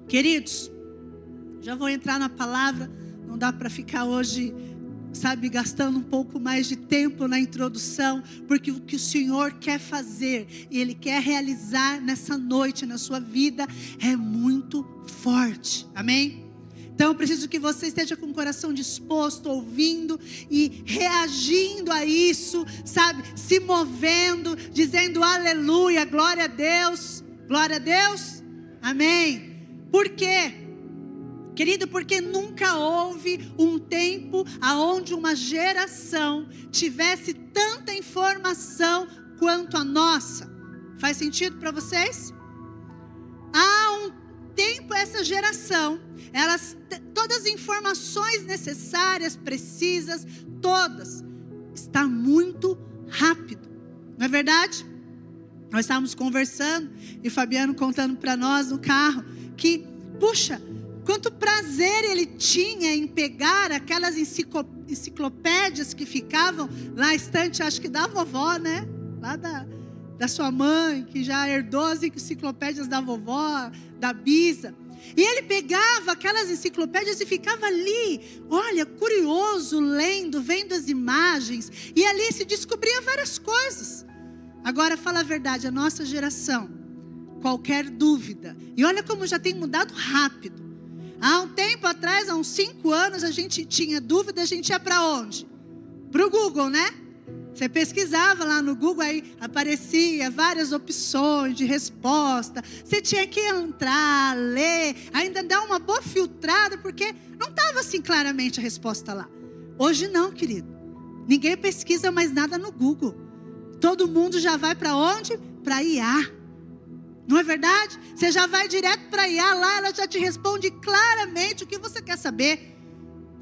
Queridos, já vou entrar na palavra. Não dá para ficar hoje, gastando um pouco mais de tempo na introdução, porque o que o Senhor quer fazer e Ele quer realizar nessa noite, na sua vida, é muito forte, amém? Então eu preciso que você esteja com o coração disposto, ouvindo e reagindo a isso, se movendo, dizendo aleluia, glória a Deus, amém? Por quê? Querido, porque nunca houve um tempo onde uma geração tivesse tanta informação quanto a nossa. Faz sentido para vocês? Há um tempo essa geração, todas as informações necessárias, precisas, todas, está muito rápido. Não é verdade? Nós estávamos conversando e Fabiano contando para nós no carro que, puxa, quanto prazer ele tinha em pegar aquelas enciclopédias que ficavam lá na estante, acho que da vovó, né? Lá da sua mãe, que já herdou as enciclopédias da vovó, da bisa. E ele pegava aquelas enciclopédias e ficava ali, olha, curioso, lendo, vendo as imagens. E ali se descobria várias coisas. Agora, fala a verdade, a nossa geração, qualquer dúvida. E olha como já tem mudado rápido. Há um tempo atrás, há uns 5 anos, a gente tinha dúvida, a gente ia para onde? Para o Google, né? Você pesquisava lá no Google, aí aparecia várias opções de resposta. Você tinha que entrar, ler, ainda dar uma boa filtrada, porque não estava assim claramente a resposta lá. Hoje não, querido. Ninguém pesquisa mais nada no Google. Todo mundo já vai para onde? Para IA. Não é verdade? Você já vai direto para a IA, lá ela já te responde claramente o que você quer saber.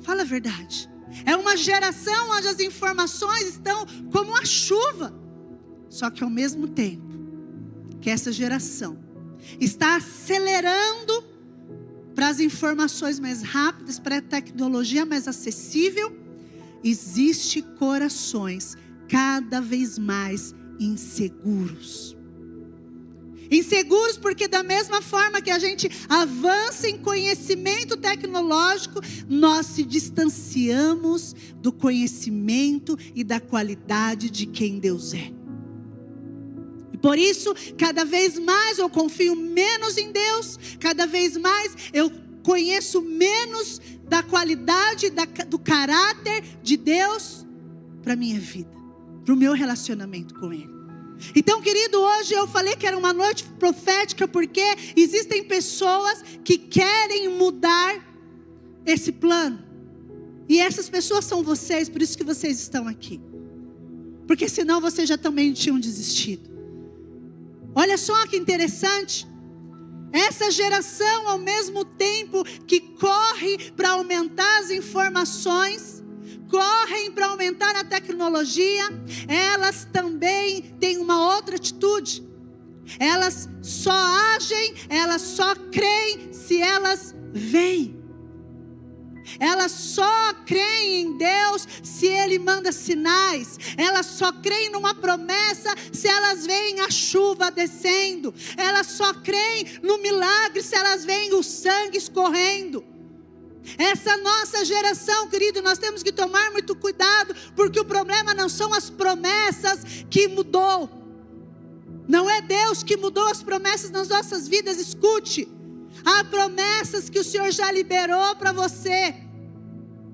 Fala a verdade. É uma geração onde as informações estão como a chuva. Só que ao mesmo tempo que essa geração está acelerando para as informações mais rápidas, para a tecnologia mais acessível, existe corações cada vez mais inseguros. Inseguros porque da mesma forma que a gente avança em conhecimento tecnológico, nós se distanciamos do conhecimento e da qualidade de quem Deus é. E por isso, cada vez mais eu confio menos em Deus, cada vez mais eu conheço menos da qualidade, do caráter de Deus para a minha vida, para o meu relacionamento com Ele. Então, querido, hoje eu falei que era uma noite profética porque existem pessoas que querem mudar esse plano. E essas pessoas são vocês, por isso que vocês estão aqui. Porque senão vocês já também tinham desistido. Olha só que interessante. Essa geração, ao mesmo tempo que corre para aumentar as informações, correm para aumentar a tecnologia, elas também têm uma outra atitude. Elas só agem, elas só creem se elas veem. Elas só creem em Deus se Ele manda sinais. Elas só creem numa promessa se elas veem a chuva descendo. Elas só creem no milagre se elas veem o sangue escorrendo. Essa nossa geração, querido, nós temos que tomar muito cuidado, porque o problema não são as promessas que mudou. Não é Deus que mudou as promessas nas nossas vidas. Escute, há promessas que o Senhor já liberou para você,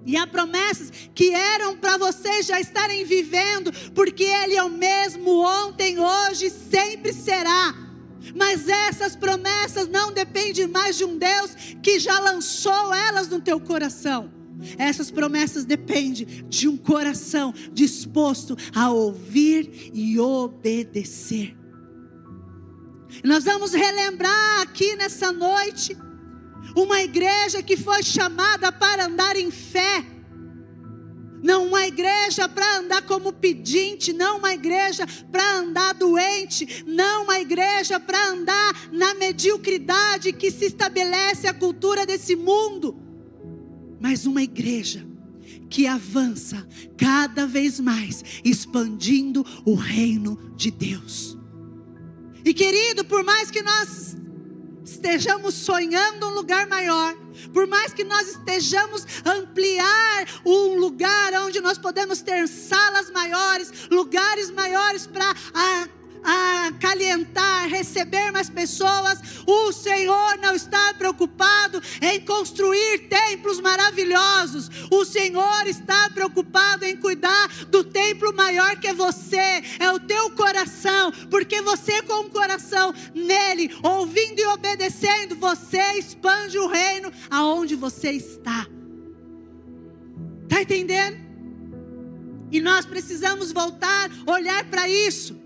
e há promessas que eram para vocês já estarem vivendo, porque Ele é o mesmo ontem, hoje, sempre será. Mas essas promessas não dependem mais de um Deus que já lançou elas no teu coração. Essas promessas dependem de um coração disposto a ouvir e obedecer. Nós vamos relembrar aqui nessa noite uma igreja que foi chamada para andar em fé. Não uma igreja para andar como pedinte, não uma igreja para andar doente, não uma igreja para andar na mediocridade que se estabelece a cultura desse mundo, mas uma igreja que avança cada vez mais, expandindo o reino de Deus. E querido, por mais que nós estejamos sonhando um lugar maior, por mais que nós estejamos ampliar um lugar onde nós podemos ter salas maiores, lugares maiores para acalentar, receber mais pessoas, o Senhor não está preocupado em construir templos maravilhosos. O Senhor está preocupado em cuidar do templo maior que é você, é o teu coração, porque você com o coração nele, ouvindo e obedecendo, você expande o reino aonde você está. Está entendendo? E nós precisamos voltar, olhar para isso.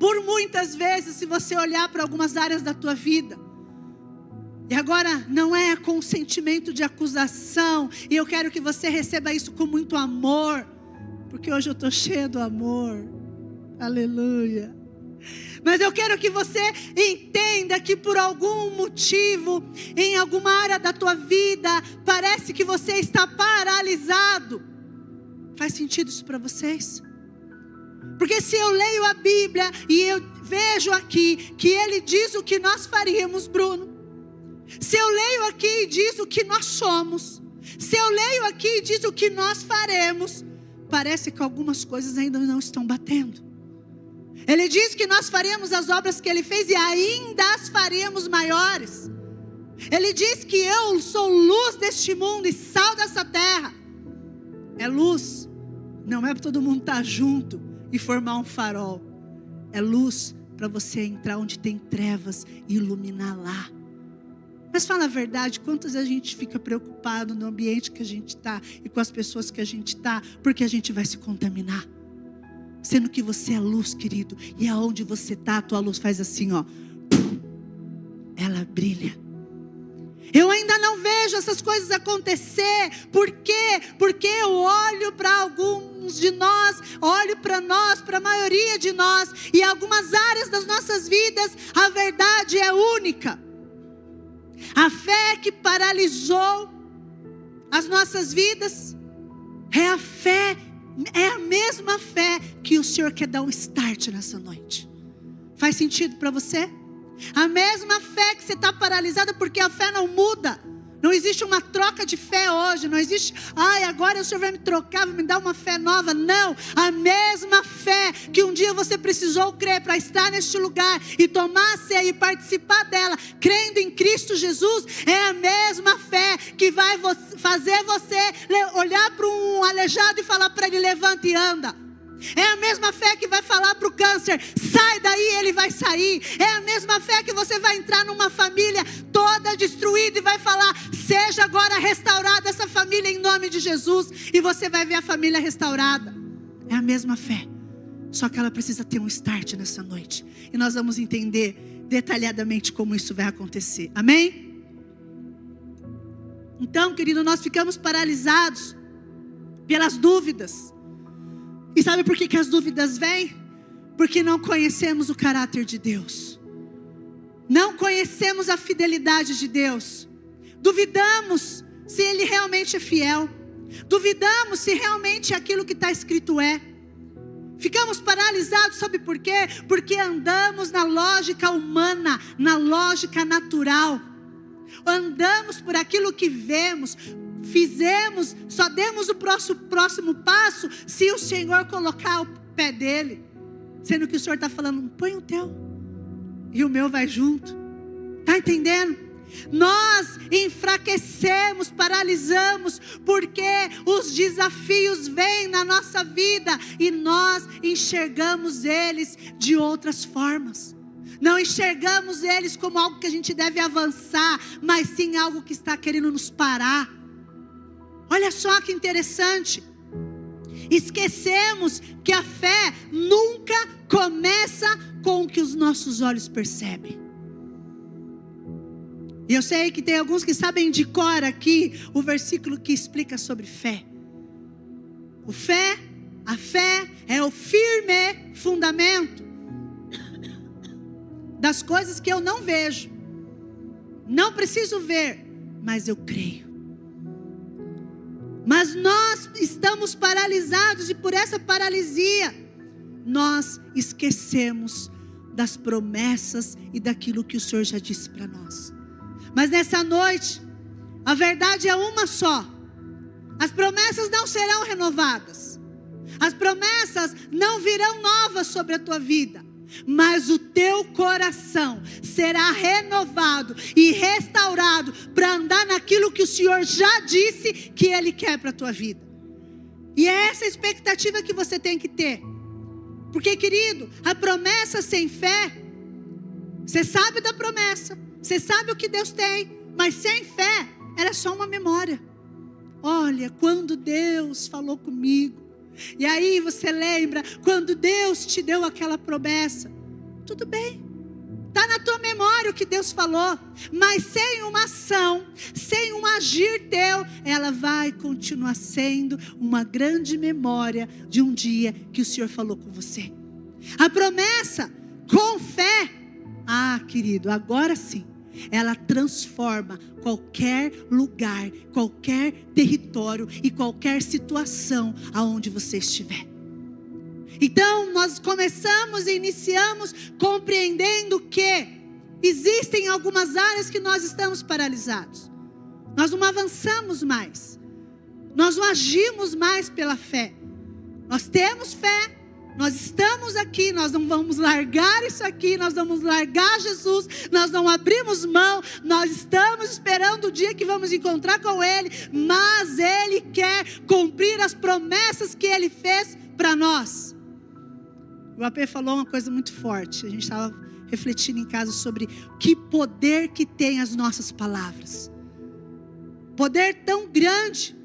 Por muitas vezes, se você olhar para algumas áreas da tua vida, e agora não é com sentimento de acusação, e eu quero que você receba isso com muito amor, porque hoje eu estou cheia do amor, aleluia. Mas eu quero que você entenda que por algum motivo, em alguma área da tua vida, parece que você está paralisado. Faz sentido isso para vocês? Porque se eu leio a Bíblia e eu vejo aqui que ele diz o que nós faríamos, Bruno. Se eu leio aqui e diz o que nós somos. Se eu leio aqui e diz o que nós faremos. Parece que algumas coisas ainda não estão batendo. Ele diz que nós faríamos as obras que ele fez e ainda as faríamos maiores. Ele diz que eu sou luz deste mundo e sal dessa terra. É luz. Não é para todo mundo estar junto e formar um farol. É luz para você entrar onde tem trevas e iluminar lá. Mas fala a verdade, quantas vezes a gente fica preocupado no ambiente que a gente está e com as pessoas que a gente está, porque a gente vai se contaminar. Sendo que você é luz, querido, e aonde você está, a tua luz faz assim, ó. Ela brilha. Eu ainda não vejo essas coisas acontecer. Por quê? Porque eu olho para alguns de nós, olho para nós, para a maioria de nós, e algumas áreas das nossas vidas, a verdade é única. A fé que paralisou as nossas vidas é a fé, é a mesma fé que o Senhor quer dar um start nessa noite. Faz sentido para você? A mesma fé que você está paralisada, porque a fé não muda. Não existe uma troca de fé hoje. Não existe, agora o Senhor vai me trocar, vai me dar uma fé nova. Não, a mesma fé que um dia você precisou crer para estar neste lugar e tomar a ceia e participar dela, crendo em Cristo Jesus, é a mesma fé que vai fazer você olhar para um aleijado e falar para ele: levanta e anda. É a mesma fé que vai falar para o câncer: sai daí, ele vai sair. É a mesma fé que você vai entrar numa família toda destruída e vai falar: seja agora restaurada essa família em nome de Jesus. E você vai ver a família restaurada. É a mesma fé, só que ela precisa ter um start nessa noite. E nós vamos entender detalhadamente como isso vai acontecer. Amém? Então, querido, nós ficamos paralisados pelas dúvidas. E sabe por que as dúvidas vêm? Porque não conhecemos o caráter de Deus. Não conhecemos a fidelidade de Deus. Duvidamos se Ele realmente é fiel. Duvidamos se realmente aquilo que está escrito é. Ficamos paralisados, sabe por quê? Porque andamos na lógica humana, na lógica natural. Andamos por aquilo que vemos, fizemos, só demos o próximo passo se o Senhor colocar o pé dele. Sendo que o Senhor está falando: põe o teu e o meu vai junto. Está entendendo? Nós enfraquecemos, paralisamos, porque os desafios vêm na nossa vida e nós enxergamos eles de outras formas. Não enxergamos eles como algo que a gente deve avançar, mas sim algo que está querendo nos parar. Olha só que interessante. Esquecemos que a fé nunca começa com o que os nossos olhos percebem. E eu sei que tem alguns que sabem de cor aqui o versículo que explica sobre fé. A fé é o firme fundamento das coisas que eu não vejo, não preciso ver, mas eu creio. Mas nós estamos paralisados, e por essa paralisia nós esquecemos das promessas e daquilo que o Senhor já disse para nós. Mas nessa noite, a verdade é uma só: as promessas não serão renovadas, as promessas não virão novas sobre a tua vida, mas o teu coração será renovado e restaurado para andar naquilo que o Senhor já disse que Ele quer para a tua vida. E é essa a expectativa que você tem que ter. Porque, querido, a promessa sem fé, você sabe da promessa, você sabe o que Deus tem, mas sem fé, ela é só uma memória. Olha, quando Deus falou comigo, e aí você lembra, quando Deus te deu aquela promessa, tudo bem, está na tua memória o que Deus falou, mas sem uma ação, sem um agir teu, ela vai continuar sendo uma grande memória de um dia que o Senhor falou com você. A promessa com fé, querido, agora sim, ela transforma qualquer lugar, qualquer território e qualquer situação aonde você estiver. Então nós começamos e iniciamos compreendendo que existem algumas áreas que nós estamos paralisados. Nós não avançamos mais, nós não agimos mais pela fé. Nós temos fé, nós estamos aqui, nós não vamos largar isso aqui, nós vamos largar Jesus, nós não abrimos mão, nós estamos esperando o dia que vamos encontrar com Ele, mas Ele quer cumprir as promessas que Ele fez para nós. O AP falou uma coisa muito forte, a gente estava refletindo em casa sobre que poder que tem as nossas palavras. Poder tão grande,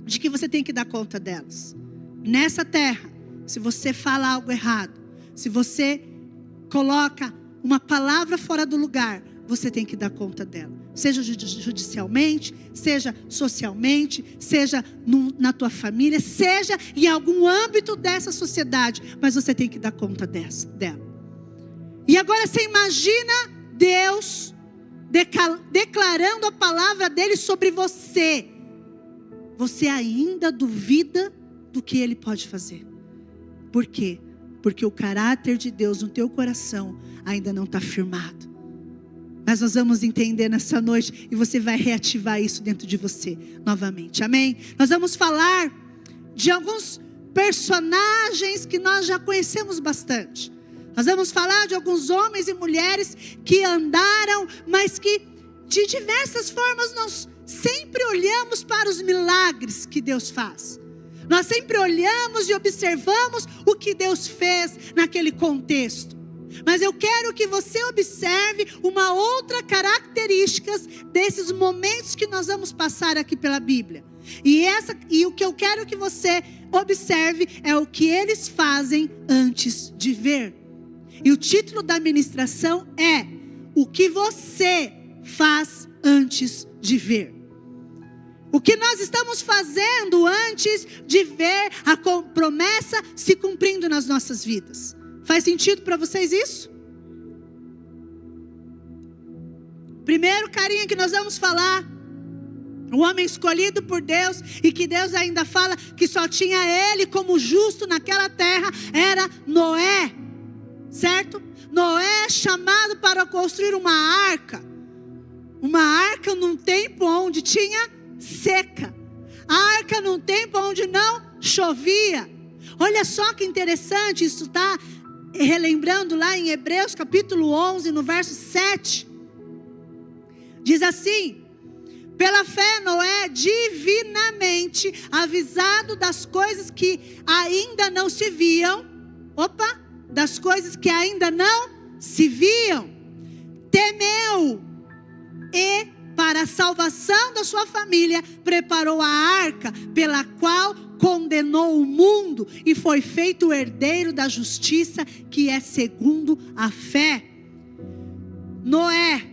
de que você tem que dar conta delas. Nessa terra, se você fala algo errado, se você coloca uma palavra fora do lugar, você tem que dar conta dela. Seja judicialmente, seja socialmente, seja na tua família, seja em algum âmbito dessa sociedade, mas você tem que dar conta dela. E agora você imagina Deus declarando a palavra dele sobre você. Você ainda duvida do que ele pode fazer. Por quê? Porque o caráter de Deus no teu coração ainda não está firmado. Mas nós vamos entender nessa noite e você vai reativar isso dentro de você novamente, amém? Nós vamos falar de alguns personagens que nós já conhecemos bastante. Nós vamos falar de alguns homens e mulheres que andaram, mas que de diversas formas nós sempre olhamos para os milagres que Deus faz. Nós sempre olhamos e observamos o que Deus fez naquele contexto. Mas eu quero que você observe uma outra característica desses momentos que nós vamos passar aqui pela Bíblia. E o que eu quero que você observe é o que eles fazem antes de ver. E o título da ministração é: o que você faz antes de ver. O que nós estamos fazendo antes de ver a promessa se cumprindo nas nossas vidas. Faz sentido para vocês isso? Primeiro carinha que nós vamos falar, o homem escolhido por Deus, e que Deus ainda fala que só tinha ele como justo naquela terra, era Noé, certo? Noé é chamado para construir uma arca num tempo onde tinha seca, a arca num tempo onde não chovia. Olha só que interessante, isso está relembrando lá em Hebreus capítulo 11, no verso 7, diz assim: pela fé Noé, divinamente avisado das coisas que ainda não se viam, das coisas que ainda não se viam, temeu e para a salvação da sua família preparou a arca, pela qual condenou o mundo e foi feito o herdeiro da justiça, que é segundo a fé. Noé,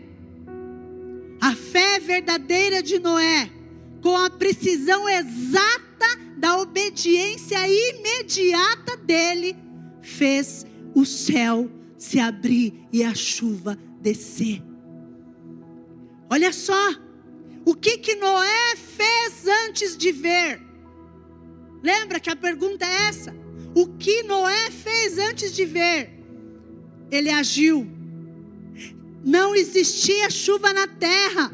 a fé verdadeira de Noé, com a precisão exata da obediência imediata dele, fez o céu se abrir e a chuva descer. Olha só, o que Noé fez antes de ver? Lembra que a pergunta é essa: o que Noé fez antes de ver? ele agiu. Não existia chuva na terra.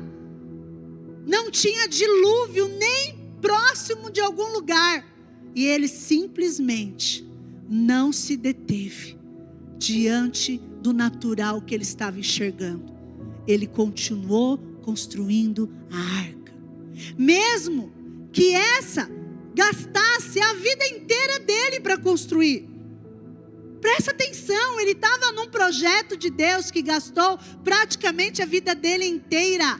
Não tinha dilúvio nem próximo de algum lugar. E ele simplesmente não se deteve diante do natural que ele estava enxergando. Ele continuou construindo a arca. Mesmo que essa gastasse a vida inteira dele para construir. Presta atenção, ele estava num projeto de Deus que gastou praticamente a vida dele inteira.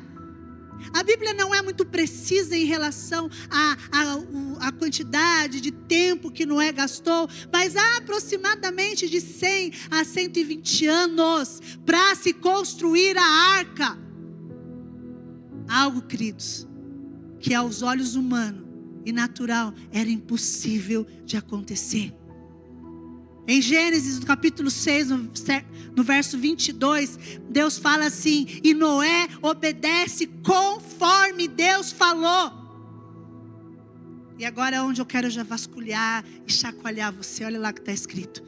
A Bíblia não é muito precisa em relação à quantidade de tempo que Noé gastou, mas há aproximadamente de 100 a 120 anos para se construir a arca. Algo, queridos, que aos olhos humanos e natural era impossível de acontecer. Em Gênesis, no capítulo 6, no verso 22, Deus fala assim: e Noé obedece conforme Deus falou. E agora é onde eu quero já vasculhar e chacoalhar você. Olha lá que está escrito: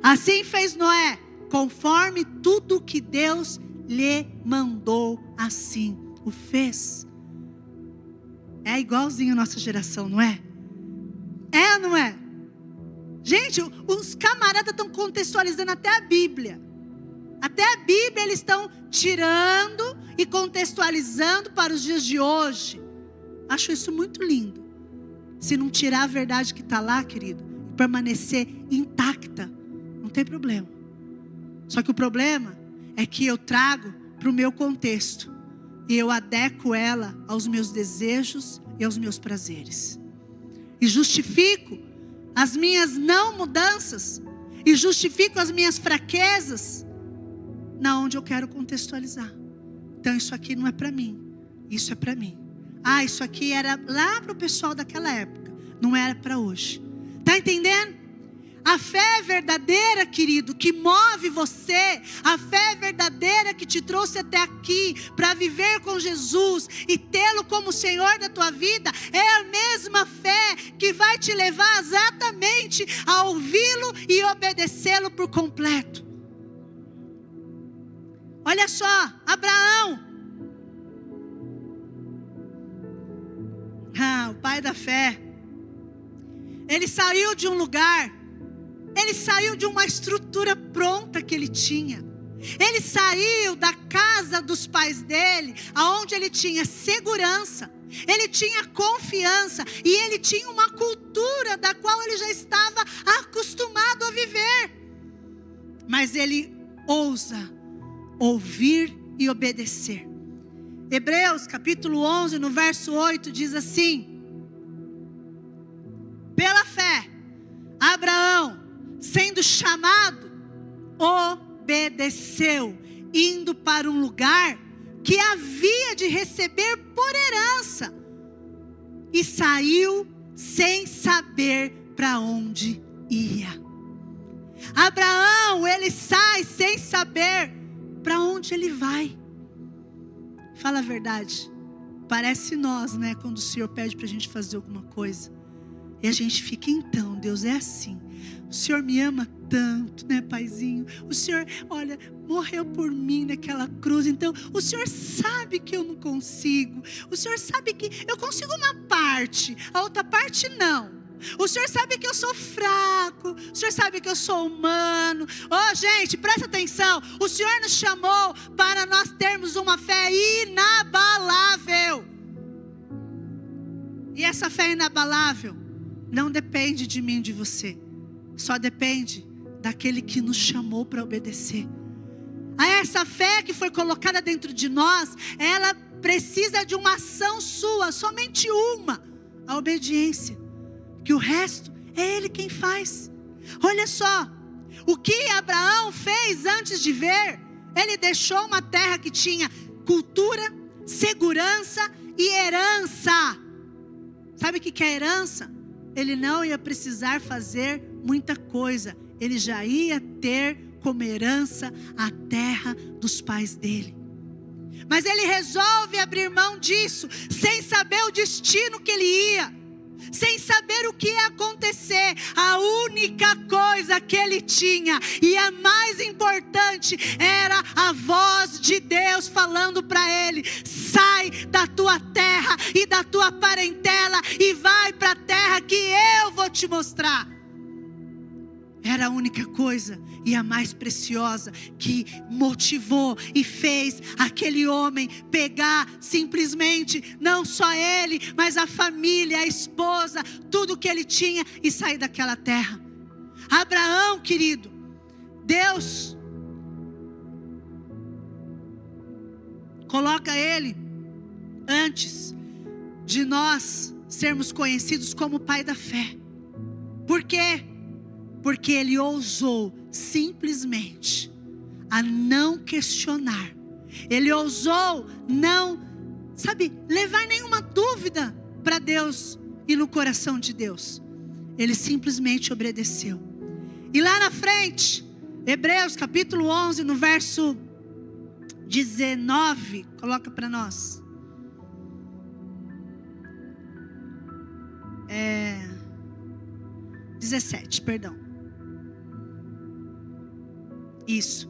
assim fez Noé, conforme tudo que Deus lhe mandou, assim o fez. É igualzinho a nossa geração, não é? É ou não é? Gente, os camaradas estão contextualizando até a Bíblia. Até a Bíblia eles estão tirando e contextualizando para os dias de hoje. Acho isso muito lindo. Se não tirar a verdade que está lá, querido, e permanecer intacta, não tem problema. Só que o problema é que eu trago para o meu contexto. E eu adequo ela aos meus desejos e aos meus prazeres. E justifico as minhas não mudanças. E justifico as minhas fraquezas na onde eu quero contextualizar. Então isso aqui não é para mim. Isso é para mim. Ah, isso aqui era lá para o pessoal daquela época. Não era para hoje. Está entendendo? A fé verdadeira, querido, que move você, a fé verdadeira que te trouxe até aqui para viver com Jesus e tê-lo como Senhor da tua vida, é a mesma fé que vai te levar exatamente a ouvi-lo e obedecê-lo por completo. Olha só, Abraão, o pai da fé, ele saiu de um lugar. Ele saiu de uma estrutura pronta que ele tinha. Ele saiu da casa dos pais dele, aonde ele tinha segurança, ele tinha confiança e ele tinha uma cultura da qual ele já estava acostumado a viver. Mas ele ousa ouvir e obedecer. Hebreus capítulo 11, no verso 8 diz assim: pela fé, Abraão, sendo chamado, obedeceu, indo para um lugar que havia de receber por herança, e saiu sem saber para onde ia. Abraão, ele sai sem saber para onde ele vai. Fala a verdade, parece nós, né? Quando o Senhor pede para a gente fazer alguma coisa, e a gente fica, então, Deus é assim. O Senhor me ama tanto, né, paizinho? O Senhor, olha, morreu por mim naquela cruz. Então, o Senhor sabe que eu não consigo. O Senhor sabe que eu consigo uma parte, a outra parte não. O Senhor sabe que eu sou fraco. O Senhor sabe que eu sou humano. Oh, gente, presta atenção. O Senhor nos chamou para nós termos uma fé inabalável. E essa fé inabalável não depende de mim, de você. Só depende daquele que nos chamou para obedecer. A essa fé que foi colocada dentro de nós, ela precisa de uma ação sua, somente uma, a obediência. Que o resto é Ele quem faz. Olha só, o que Abraão fez antes de ver, ele deixou uma terra que tinha cultura, segurança e herança. Sabe o que é herança? Ele não ia precisar fazer muita coisa, ele já ia ter como herança a terra dos pais dele. Mas ele resolve abrir mão disso, sem saber o destino que ele ia. sem saber o que ia acontecer. A única coisa que ele tinha, e a mais importante, era a voz de Deus falando para ele: sai da tua terra e da tua parentela e vai para a terra que eu vou te mostrar. Era a única coisa e a mais preciosa que motivou e fez aquele homem pegar simplesmente, não só ele, mas a família, a esposa, tudo que ele tinha e sair daquela terra. Abraão, querido, Deus coloca ele antes de nós sermos conhecidos como pai da fé. Por quê? Porque ele ousou simplesmente a não questionar. Ele ousou não, levar nenhuma dúvida para Deus e no coração de Deus. Ele simplesmente obedeceu. E lá na frente, Hebreus capítulo 11, no verso 19, coloca para nós. 17, perdão. Isso.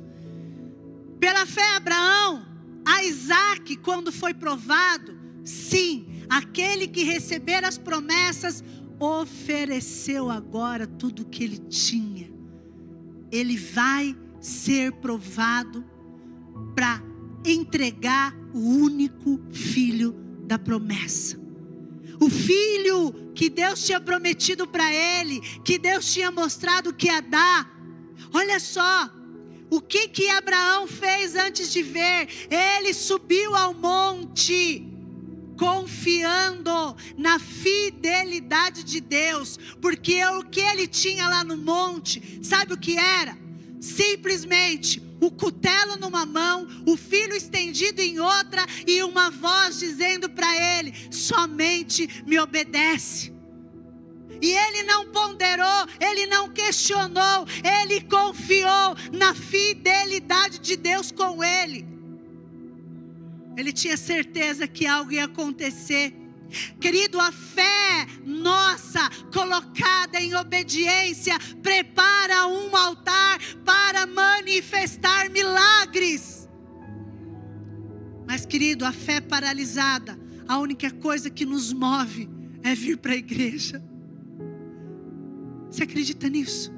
Pela fé, Abraão, a Isaque, quando foi provado, sim, aquele que recebera as promessas, ofereceu agora tudo o que ele tinha. Ele vai ser provado para entregar o único filho da promessa. O filho que Deus tinha prometido para ele, que Deus tinha mostrado que ia dar. Olha só. O que Abraão fez antes de ver? Ele subiu ao monte, confiando na fidelidade de Deus, porque o que ele tinha lá no monte, sabe o que era? Simplesmente o cutelo numa mão, o filho estendido em outra, e uma voz dizendo para ele: somente me obedece. E ele não ponderou, ele não questionou, ele confiou na fidelidade de Deus com ele. Ele tinha certeza que algo ia acontecer. Querido, a fé nossa, colocada em obediência, prepara um altar para manifestar milagres. Mas, querido, a fé paralisada, a única coisa que nos move é vir para a igreja. Você acredita nisso?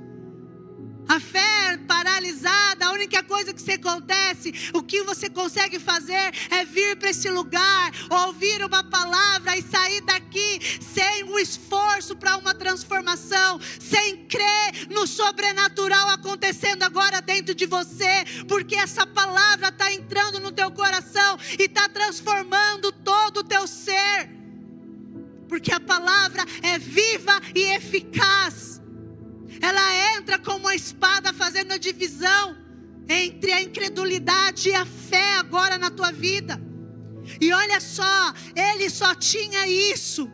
A fé paralisada, a única coisa que acontece, o que você consegue fazer é vir para esse lugar, ouvir uma palavra e sair daqui sem um esforço para uma transformação, sem crer no sobrenatural acontecendo agora dentro de você, porque essa palavra está entrando no teu coração e está transformando todo o teu ser, porque a palavra é viva e eficaz. Ela entra como uma espada fazendo a divisão entre a incredulidade e a fé agora na tua vida. E olha só, ele só tinha isso.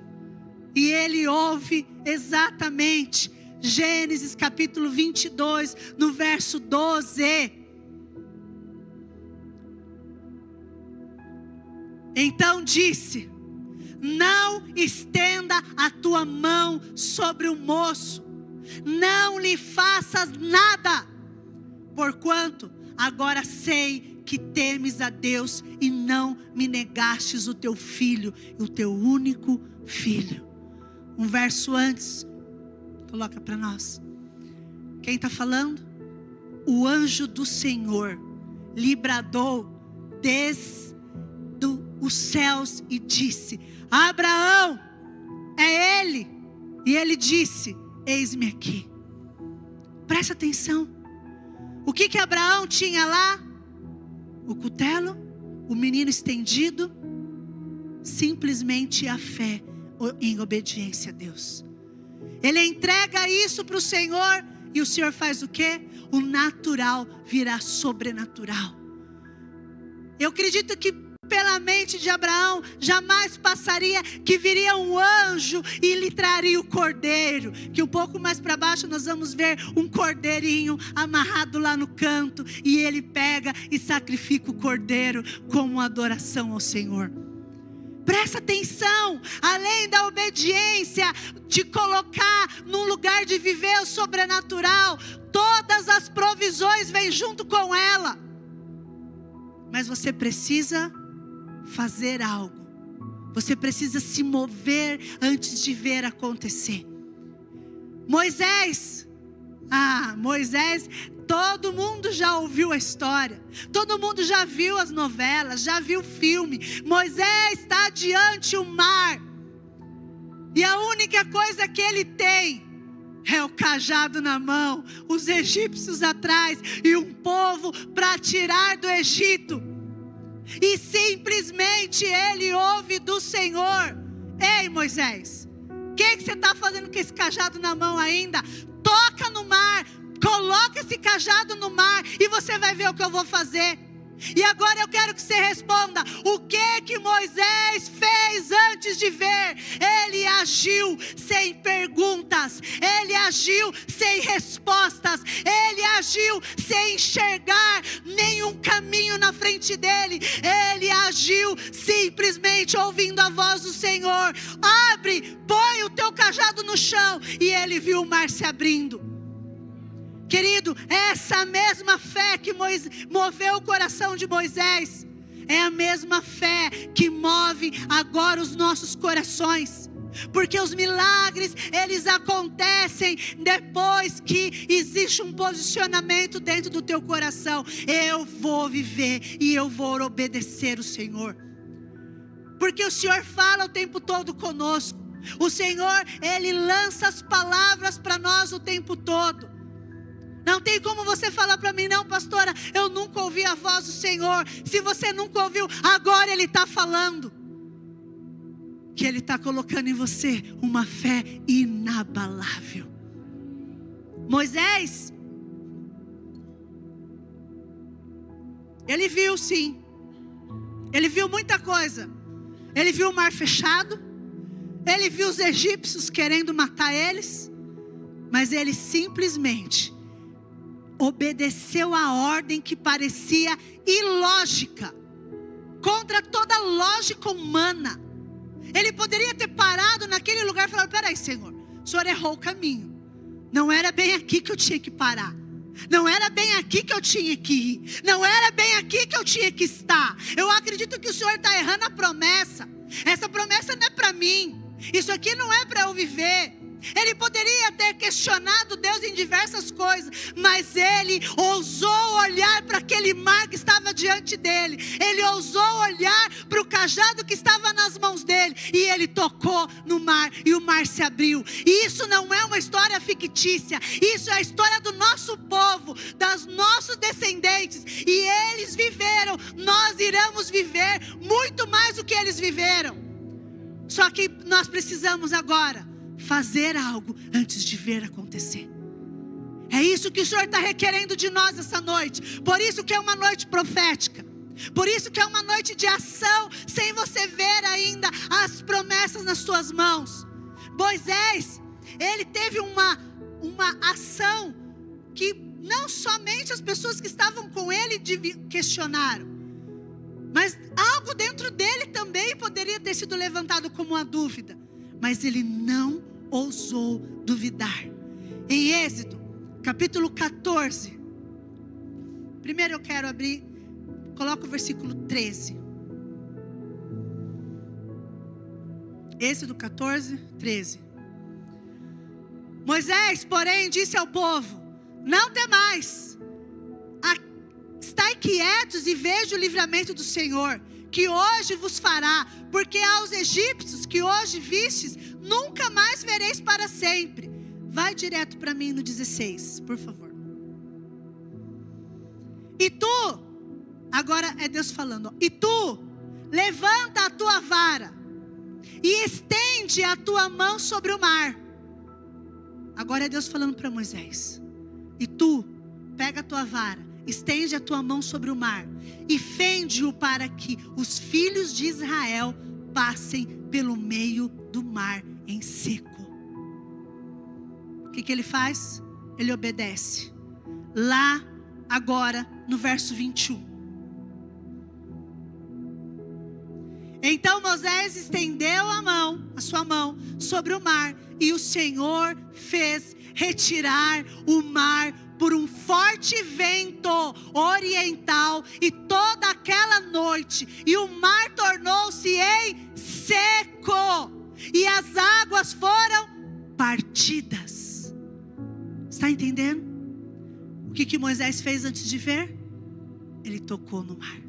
E ele ouve exatamente Gênesis capítulo 22, no verso 12. Então disse: não estenda a tua mão sobre o moço, não lhe faças nada, porquanto agora sei que temes a Deus e não me negastes o teu filho, o teu único filho. Um verso antes, coloca para nós. Quem está falando? O anjo do Senhor lhe bradou desde os céus e disse: Abraão, é ele. E ele disse: eis-me aqui. Presta atenção. O que Abraão tinha lá? O cutelo, o menino estendido, simplesmente a fé em obediência a Deus. Ele entrega isso para o Senhor e o Senhor faz o quê? O natural virá sobrenatural. Eu acredito que pela mente de Abraão jamais passaria que viria um anjo e lhe traria o cordeiro, que um pouco mais para baixo nós vamos ver um cordeirinho amarrado lá no canto, e ele pega e sacrifica o cordeiro como adoração ao Senhor. Presta atenção, além da obediência, te colocar num lugar de viver o sobrenatural, todas as provisões vêm junto com ela. Mas você precisa fazer algo. Você precisa se mover antes de ver acontecer. Moisés, todo mundo já ouviu a história. Todo mundo já viu as novelas, já viu o filme. Moisés está diante do mar. E a única coisa que ele tem é o cajado na mão, os egípcios atrás e um povo para tirar do Egito. E simplesmente ele ouve do Senhor: ei, Moisés, o que você está fazendo com esse cajado na mão ainda? Toca no mar, coloca esse cajado no mar e você vai ver o que eu vou fazer. E agora eu quero que você responda: o que Moisés fez antes de ver? Ele agiu sem perguntas, ele agiu sem respostas, ele agiu sem enxergar nenhum caminho na frente dele. Ele agiu simplesmente ouvindo a voz do Senhor: abre, põe o teu cajado no chão. E ele viu o mar se abrindo. Querido, essa mesma fé que moveu o coração de Moisés é a mesma fé que move agora os nossos corações. Porque os milagres, eles acontecem depois que existe um posicionamento dentro do teu coração. Eu vou viver e eu vou obedecer o Senhor. Porque o Senhor fala o tempo todo conosco. O Senhor, Ele lança as palavras para nós o tempo todo. Não tem como você falar para mim: não, pastora, eu nunca ouvi a voz do Senhor. Se você nunca ouviu, agora Ele está falando. Que Ele está colocando em você uma fé inabalável. Moisés, ele viu sim. Ele viu muita coisa. Ele viu o mar fechado. Ele viu os egípcios querendo matar eles. Mas ele simplesmente obedeceu a ordem que parecia ilógica, contra toda lógica humana. Ele poderia ter parado naquele lugar e falado: peraí, Senhor, o Senhor errou o caminho. Não era bem aqui que eu tinha que parar. Não era bem aqui que eu tinha que ir. Não era bem aqui que eu tinha que estar. Eu acredito que o Senhor está errando a promessa. Essa promessa não é para mim. Isso aqui não é para eu viver. Ele poderia ter questionado Deus em diversas coisas, mas ele ousou olhar para aquele mar que estava diante dele. Ele ousou olhar para o cajado que estava nas mãos dele, e ele tocou no mar e o mar se abriu. E isso não é uma história fictícia, isso é a história do nosso povo, dos nossos descendentes. E eles viveram, nós iremos viver muito mais do que eles viveram. Só que nós precisamos agora fazer algo antes de ver acontecer. É isso que o Senhor está requerendo de nós essa noite. Por isso que é uma noite profética. Por isso que é uma noite de ação, sem você ver ainda as promessas nas suas mãos. Moisés, ele teve uma ação que não somente as pessoas que estavam com ele questionaram, mas algo dentro dele também poderia ter sido levantado como uma dúvida. Mas ele não ousou duvidar. Em Êxodo, capítulo 14. Primeiro eu quero abrir, coloca o versículo 13. Êxodo 14, 13. Moisés, porém, disse ao povo: não temais, estai quietos e veja o livramento do Senhor, que hoje vos fará, porque aos egípcios que hoje vistes, nunca mais vereis para sempre. Vai direto para mim no 16, por favor. E tu, agora é Deus falando, e tu, levanta a tua vara, e estende a tua mão sobre o mar. Agora é Deus falando para Moisés. E tu, pega a tua vara, estende a tua mão sobre o mar, e fende-o para que os filhos de Israel passem pelo meio do mar em seco. O que ele faz? Ele obedece. Lá, agora, no verso 21. Então Moisés estendeu a sua mão sobre o mar, e o Senhor fez retirar o mar por um forte vento oriental, e toda aquela noite, e o mar tornou-se em seco, e as águas foram partidas. Está entendendo? O que Moisés fez antes de ver? Ele tocou no mar.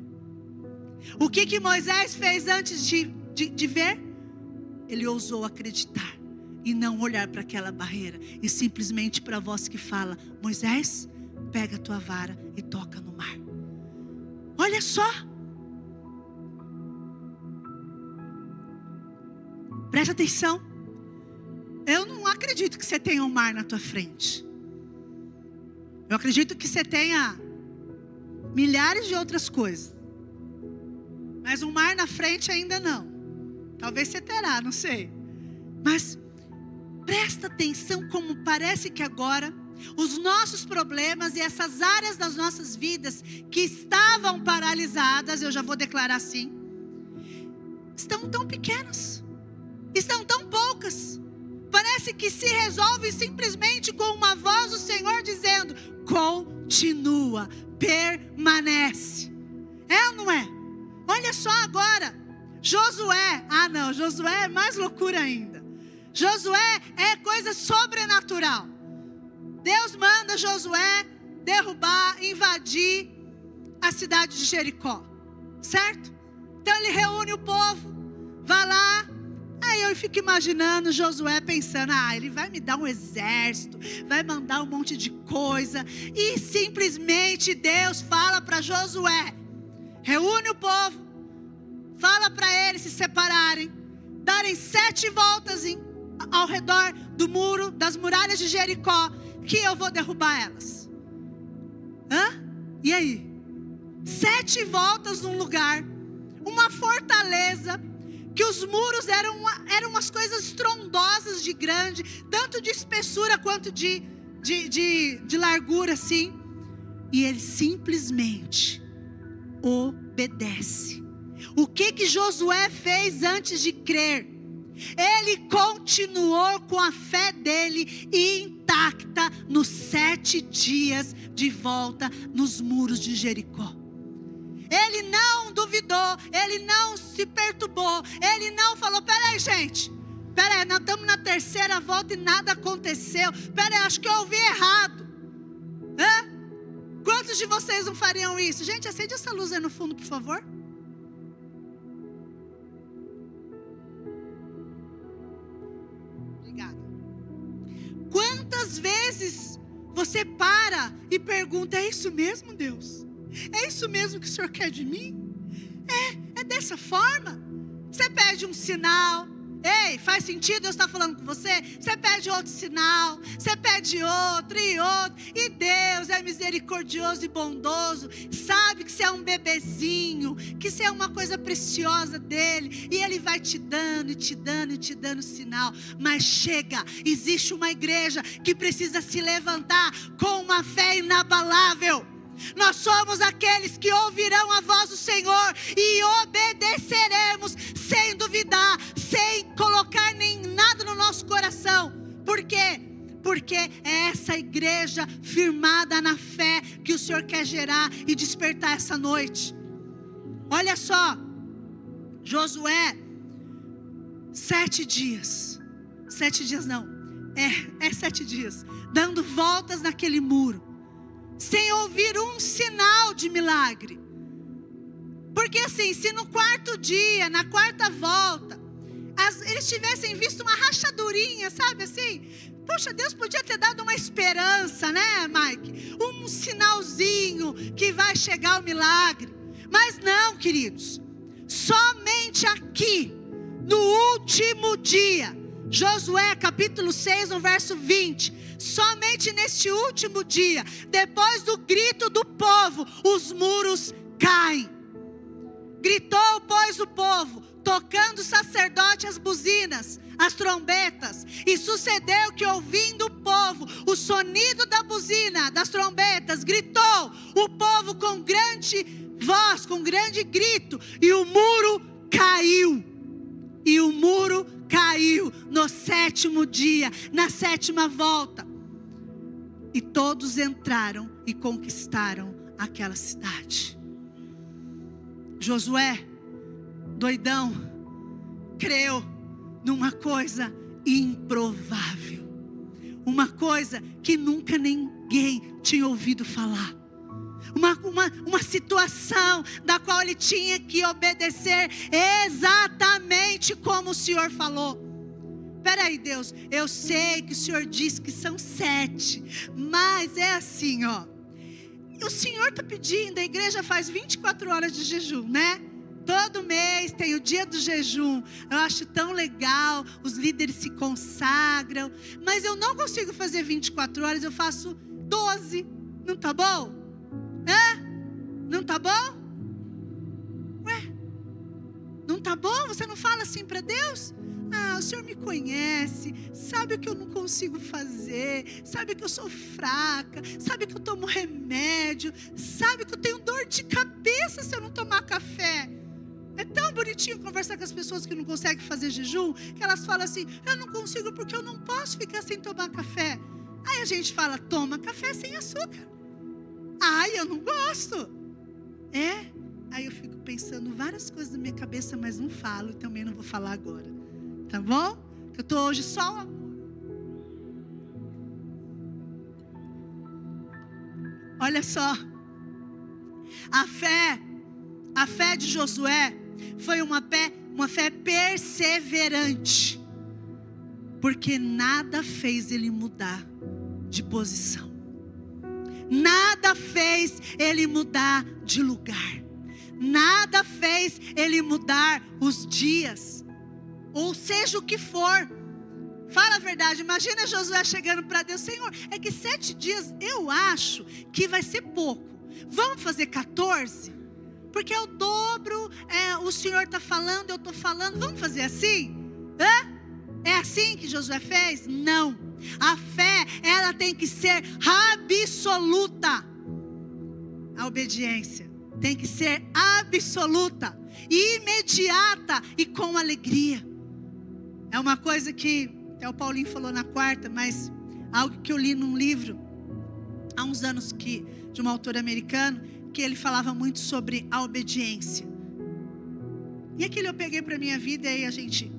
O que Moisés fez antes de ver? Ele ousou acreditar e não olhar para aquela barreira, e simplesmente para a voz que fala: Moisés, pega a tua vara e toca no mar. Olha só, presta atenção. Eu não acredito que você tenha um mar na tua frente. Eu acredito que você tenha milhares de outras coisas, mas um mar na frente ainda não. Talvez você terá, não sei. Mas presta atenção como parece que agora os nossos problemas e essas áreas das nossas vidas que estavam paralisadas, eu já vou declarar assim, estão tão pequenas, estão tão poucas. Parece que se resolve simplesmente com uma voz do Senhor dizendo: continua, permanece. É ou não é? Olha só agora, Josué. Josué é mais loucura ainda. Josué é coisa sobrenatural. Deus manda Josué derrubar, invadir a cidade de Jericó, certo? Então ele reúne o povo, vai lá. Aí eu fico imaginando Josué pensando: ele vai me dar um exército, vai mandar um monte de coisa. E simplesmente Deus fala para Josué: reúne o povo, fala para eles se separarem, darem 7 voltas ao redor do muro, das muralhas de Jericó, que eu vou derrubar elas. E aí? 7 voltas num lugar, uma fortaleza, que os muros eram umas coisas estrondosas de grande, tanto de espessura quanto de largura assim. E ele simplesmente obedece. O que Josué fez antes de crer? Ele continuou com a fé dele intacta nos 7 dias de volta nos muros de Jericó. Ele não duvidou, ele não se perturbou, ele não falou: peraí gente, peraí, nós estamos na 3ª volta e nada aconteceu, peraí, acho que eu ouvi errado. Quantos de vocês não fariam isso? Gente, acende essa luz aí no fundo, por favor. Obrigada. Quantas vezes você para e pergunta: é isso mesmo, Deus? É isso mesmo que o Senhor quer de mim? É dessa forma? Você pede um sinal. Ei, faz sentido Deus estar falando com você? Você pede outro sinal, você pede outro e outro, e Deus é misericordioso e bondoso, sabe que você é um bebezinho, que você é uma coisa preciosa dele, e Ele vai te dando, e te dando, e te dando sinal. Mas chega, existe uma igreja que precisa se levantar com uma fé inabalável. Nós somos aqueles que ouvirão a voz do Senhor e obedeceremos sem duvidar, sem colocar nem nada no nosso coração. Por quê? Porque é essa igreja firmada na fé que o Senhor quer gerar e despertar essa noite. Olha só, Josué, 7 dias, 7 dias não, 7 dias, dando voltas naquele muro, sem ouvir um sinal de milagre. Porque assim, se no 4º dia, na 4ª volta, eles tivessem visto uma rachadurinha, sabe assim? Poxa, Deus podia ter dado uma esperança, né, Mike? Um sinalzinho que vai chegar o milagre. Mas não, queridos. Somente aqui, no último dia, Josué capítulo 6, no verso 20. Somente neste último dia, depois do grito do povo, os muros caem. Gritou, pois, o povo, tocando o sacerdote as buzinas, as trombetas. E sucedeu que, ouvindo o povo o sonido da buzina, das trombetas, gritou o povo com grande voz, com grande grito, e o muro caiu. caiu. E o muro caiu no 7º dia, na 7ª volta. E todos entraram e conquistaram aquela cidade. Josué, doidão, creu numa coisa improvável. Uma coisa que nunca ninguém tinha ouvido falar. Uma situação da qual ele tinha que obedecer exatamente como o Senhor falou. Peraí, Deus, eu sei que o Senhor disse que são 7, mas é assim, ó. O Senhor está pedindo, a igreja faz 24 horas de jejum, né? Todo mês tem o dia do jejum. Eu acho tão legal, os líderes se consagram. Mas eu não consigo fazer 24 horas, eu faço 12. Não tá bom? Não tá bom? Ué, não tá bom? Você não fala assim para Deus? O Senhor me conhece, sabe o que eu não consigo fazer, sabe que eu sou fraca, sabe que eu tomo remédio, sabe que eu tenho dor de cabeça se eu não tomar café. É tão bonitinho conversar com as pessoas que não conseguem fazer jejum, que elas falam assim, eu não consigo porque eu não posso ficar sem tomar café. Aí a gente fala, toma café sem açúcar. Ai, eu não gosto. Aí eu fico pensando várias coisas na minha cabeça, mas não falo e também não vou falar agora. Tá bom? Eu estou hoje só o amor. Olha só. A fé de Josué foi uma fé perseverante. Porque nada fez ele mudar de posição. Nada fez ele mudar de lugar. Nada fez ele mudar os dias. Ou seja o que for. Fala a verdade. Imagina Josué chegando para Deus. Senhor, é que 7 dias eu acho que vai ser pouco. Vamos fazer 14? Porque é o dobro. O Senhor está falando, eu estou falando. Vamos fazer assim? É assim que Josué fez? Não. A fé, ela tem que ser absoluta. A obediência tem que ser absoluta, imediata e com alegria. É uma coisa que até o Paulinho falou na quarta, mas algo que eu li num livro há uns anos de um autor americano, que ele falava muito sobre a obediência. E aquilo eu peguei para a minha vida, e aí a gente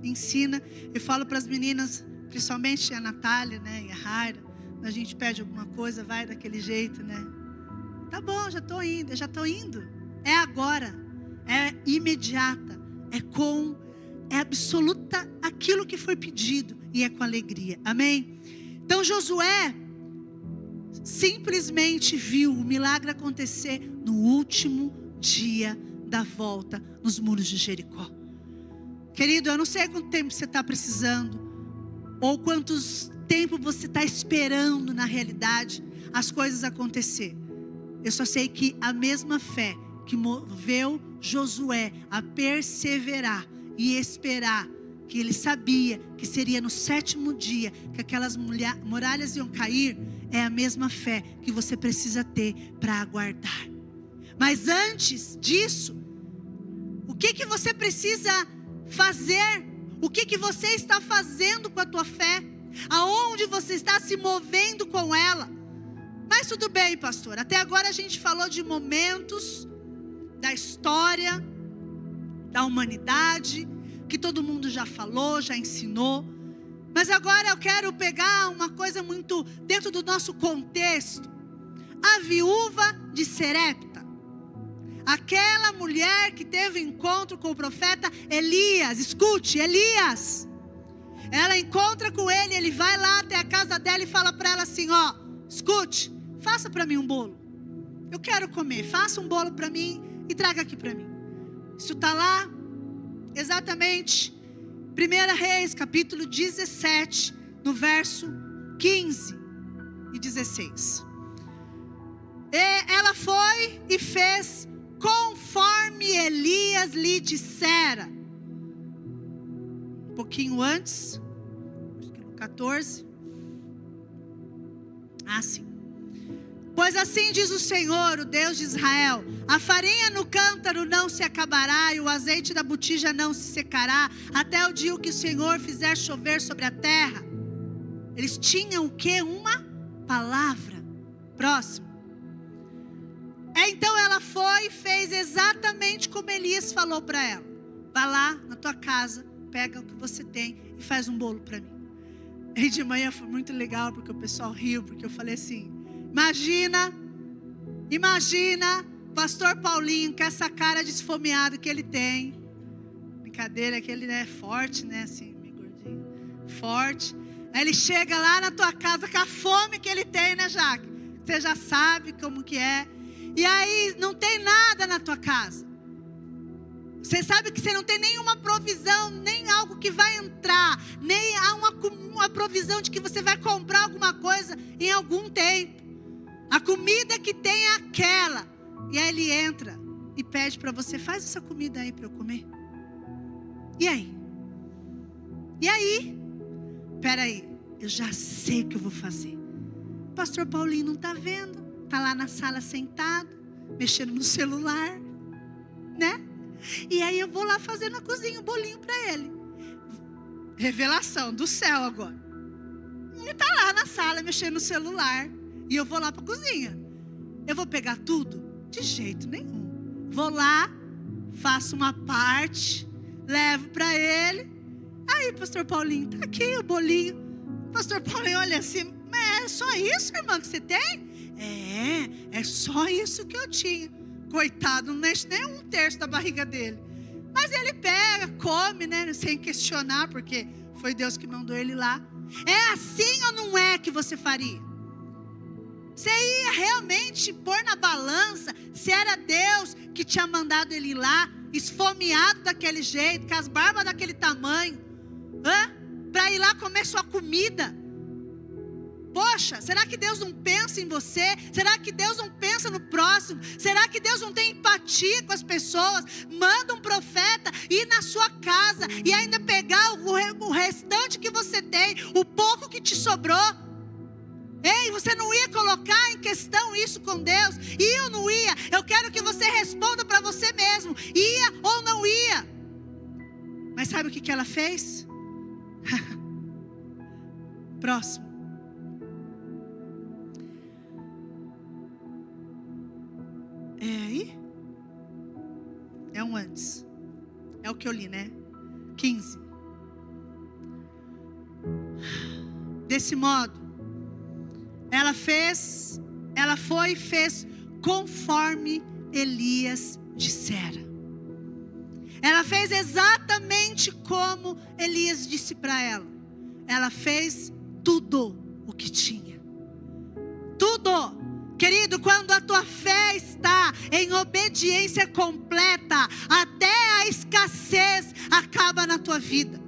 ensina. Eu falo para as meninas, principalmente a Natália, né, e a Raira, a gente pede alguma coisa, vai daquele jeito, né? Tá bom, já estou indo. É agora, é imediata, é absoluta aquilo que foi pedido e é com alegria. Amém? Então Josué simplesmente viu o milagre acontecer no último dia da volta nos muros de Jericó. Querido, eu não sei quanto tempo você está precisando, ou quantos tempo você está esperando na realidade as coisas acontecer. Eu só sei que a mesma fé que moveu Josué a perseverar e esperar, que ele sabia que seria no 7º dia que aquelas muralhas iam cair, é a mesma fé que você precisa ter para aguardar. Mas antes disso, o que você precisa fazer? O que você está fazendo com a tua fé? Aonde você está se movendo com ela? Mas tudo bem, pastor, até agora a gente falou de momentos da história, da humanidade, que todo mundo já falou, já ensinou. Mas agora eu quero pegar uma coisa muito dentro do nosso contexto. A viúva de Serepta, aquela mulher que teve encontro com o profeta Elias. Escute, Elias. Ela encontra com ele, ele vai lá até a casa dela e fala para ela assim, ó, escute, faça para mim um bolo. Eu quero comer, faça um bolo para mim e traga aqui para mim. Isso está lá, exatamente, 1 Reis, capítulo 17, no verso 15 e 16. E ela foi e fez conforme Elias lhe dissera. Um pouquinho antes, acho que no 14. Sim. Pois assim diz o Senhor, o Deus de Israel: a farinha no cântaro não se acabará, e o azeite da botija não se secará, até o dia que o Senhor fizer chover sobre a terra. Eles tinham o quê? Uma palavra. Próximo. Então ela foi e fez exatamente como Elias falou para ela. Vai lá na tua casa, pega o que você tem e faz um bolo para mim. E de manhã foi muito legal, porque o pessoal riu, porque eu falei assim: Imagina, pastor Paulinho, com essa cara de esfomeado que ele tem. Brincadeira, que ele é forte, né? Assim, meio gordinho. Forte. Aí ele chega lá na tua casa com a fome que ele tem, né, Jaque? Você já sabe como que é. E aí não tem nada na tua casa. Você sabe que você não tem nenhuma provisão, nem algo que vai entrar, nem há uma provisão de que você vai comprar alguma coisa em algum tempo. A comida que tem é aquela. E aí ele entra e pede para você: faz essa comida aí para eu comer. E aí? Peraí, eu já sei o que eu vou fazer. Pastor Paulinho não está vendo, está lá na sala sentado, mexendo no celular, né? E aí eu vou lá fazer na cozinha um bolinho para ele. Revelação do céu agora. Ele está lá na sala mexendo no celular. E eu vou lá para a cozinha. Eu vou pegar tudo? De jeito nenhum. Vou lá, faço uma parte, levo para ele. Aí, pastor Paulinho, tá aqui o bolinho. Pastor Paulinho olha assim: é só isso, irmã, que você tem? É só isso que eu tinha. Coitado, não mexe nem um terço da barriga dele. Mas ele pega, come, né? Sem questionar, porque foi Deus que mandou ele lá. É assim ou não é que você faria? Você ia realmente pôr na balança se era Deus que tinha mandado ele ir lá, esfomeado daquele jeito, com as barbas daquele tamanho, para ir lá comer sua comida? Poxa, será que Deus não pensa em você? Será que Deus não pensa no próximo? Será que Deus não tem empatia com as pessoas? Manda um profeta ir na sua casa e ainda pegar o restante que você tem, o pouco que te sobrou. Ei, você não ia colocar em questão isso com Deus? Ia ou não ia? Eu quero que você responda para você mesmo: ia ou não ia? Mas sabe o que ela fez? Próximo. É aí? É um antes. É o que eu li, né? 15. Desse modo, ela foi e fez conforme Elias dissera. Ela fez exatamente como Elias disse para ela. Ela fez tudo o que tinha. Tudo. Querido, quando a tua fé está em obediência completa, até a escassez acaba na tua vida.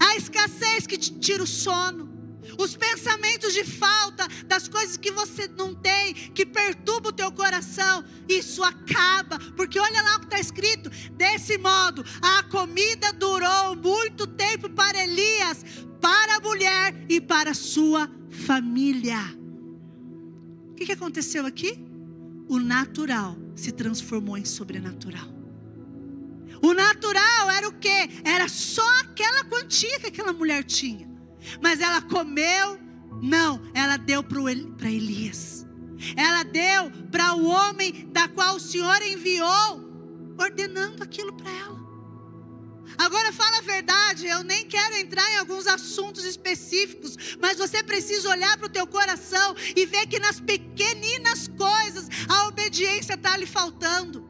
A escassez que te tira o sono, os pensamentos de falta, das coisas que você não tem, que perturba o teu coração, isso acaba, porque olha lá o que está escrito: desse modo, a comida durou muito tempo para Elias, para a mulher e para a sua família. O que aconteceu aqui? O natural se transformou em sobrenatural. O natural era o quê? Era só aquela quantia que aquela mulher tinha. Mas ela comeu? Não, ela deu para Elias. Ela deu para o homem da qual o Senhor enviou, ordenando aquilo para ela. Agora fala a verdade, eu nem quero entrar em alguns assuntos específicos, mas você precisa olhar para o teu coração e ver que nas pequeninas coisas a obediência está lhe faltando.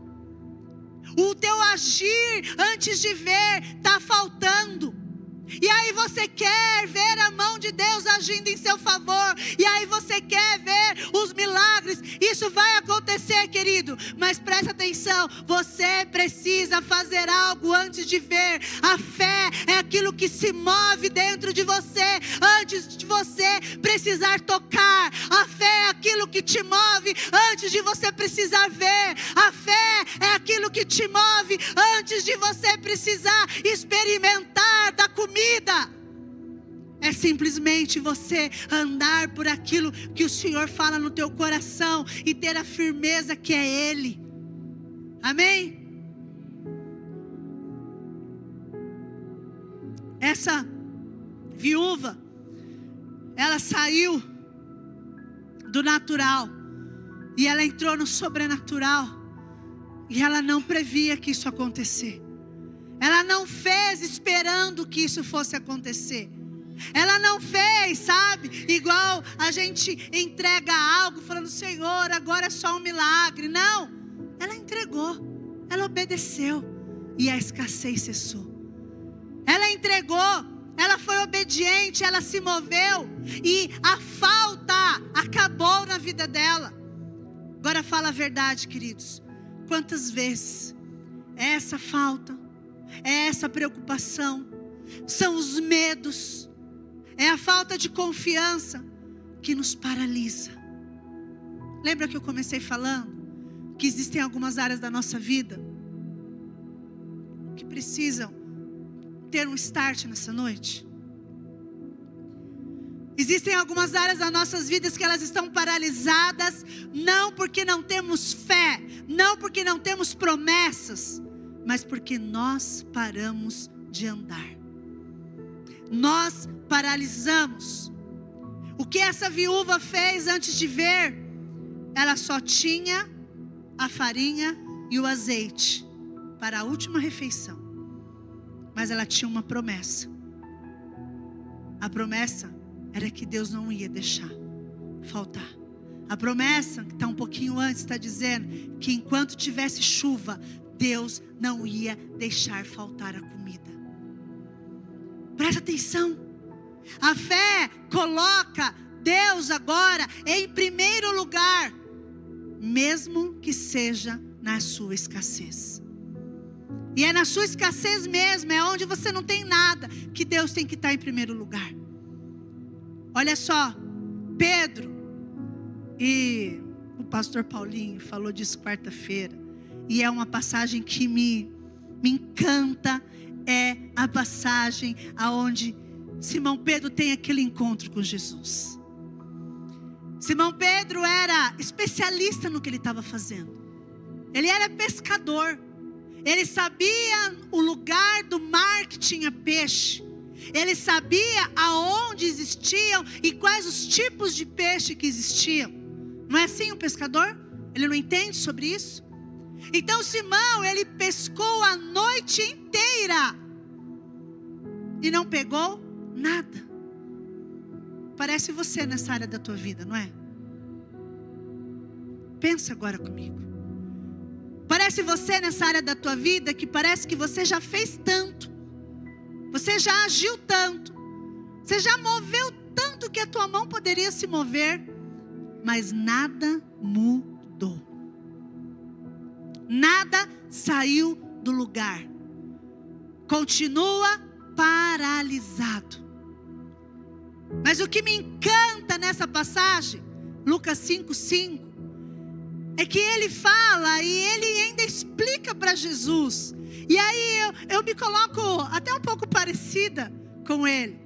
O teu agir antes de ver está faltando. E aí você quer ver a mão de Deus agindo em seu favor, e aí você quer ver os milagres. Isso vai acontecer, querido, mas presta atenção, você precisa fazer algo antes de ver. A fé é aquilo que se move dentro de você antes de você precisar tocar. A fé é aquilo que te move antes de você precisar ver. A fé é aquilo que te move antes de você precisar experimentar da comida. É simplesmente você andar por aquilo que o Senhor fala no teu coração e ter a firmeza que é Ele. Amém? Essa viúva, ela saiu do natural e ela entrou no sobrenatural. E ela não previa que isso acontecer. Ela não fez esperando que isso fosse acontecer. Ela não fez, sabe, igual a gente entrega algo falando: Senhor, agora é só um milagre. Não, ela entregou, ela obedeceu e a escassez cessou. Ela entregou, ela foi obediente, ela se moveu e a falta acabou na vida dela. Agora fala a verdade, queridos. Quantas vezes é essa falta, é essa preocupação, são os medos, é a falta de confiança que nos paralisa. Lembra que eu comecei falando que existem algumas áreas da nossa vida que precisam ter um start nessa noite? Existem algumas áreas das nossas vidas que elas estão paralisadas, não porque não temos fé, não porque não temos promessas, mas porque nós paramos de andar. Nós paralisamos. O que essa viúva fez antes de ver? Ela só tinha a farinha e o azeite para a última refeição. Mas ela tinha uma promessa. A promessa era que Deus não ia deixar faltar. A promessa, que está um pouquinho antes, está dizendo que enquanto tivesse chuva, Deus não ia deixar faltar a comida. Presta atenção. A fé coloca Deus agora em primeiro lugar, mesmo que seja na sua escassez. E é na sua escassez mesmo, é onde você não tem nada, que Deus tem que estar em primeiro lugar. Olha só, Pedro, e o pastor Paulinho falou disso quarta-feira, e é uma passagem que me encanta, é a passagem aonde Simão Pedro tem aquele encontro com Jesus. Simão Pedro era especialista no que ele estava fazendo. Ele era pescador. Ele sabia o lugar do mar que tinha peixe. Ele sabia aonde existiam e quais os tipos de peixe que existiam. Não é assim um pescador? Ele não entende sobre isso? Então Simão, ele pescou a noite inteira e não pegou nada. Parece você nessa área da tua vida, não é? Pensa agora comigo. Parece você nessa área da tua vida que parece que você já fez tanto. Você já agiu tanto. Você já moveu tanto que a tua mão poderia se mover. Mas nada mudou. Nada saiu do lugar. Continua paralisado. Mas o que me encanta nessa passagem, Lucas 5:5, é que ele fala e ele ainda explica para Jesus. E aí eu me coloco até um pouco parecida com ele.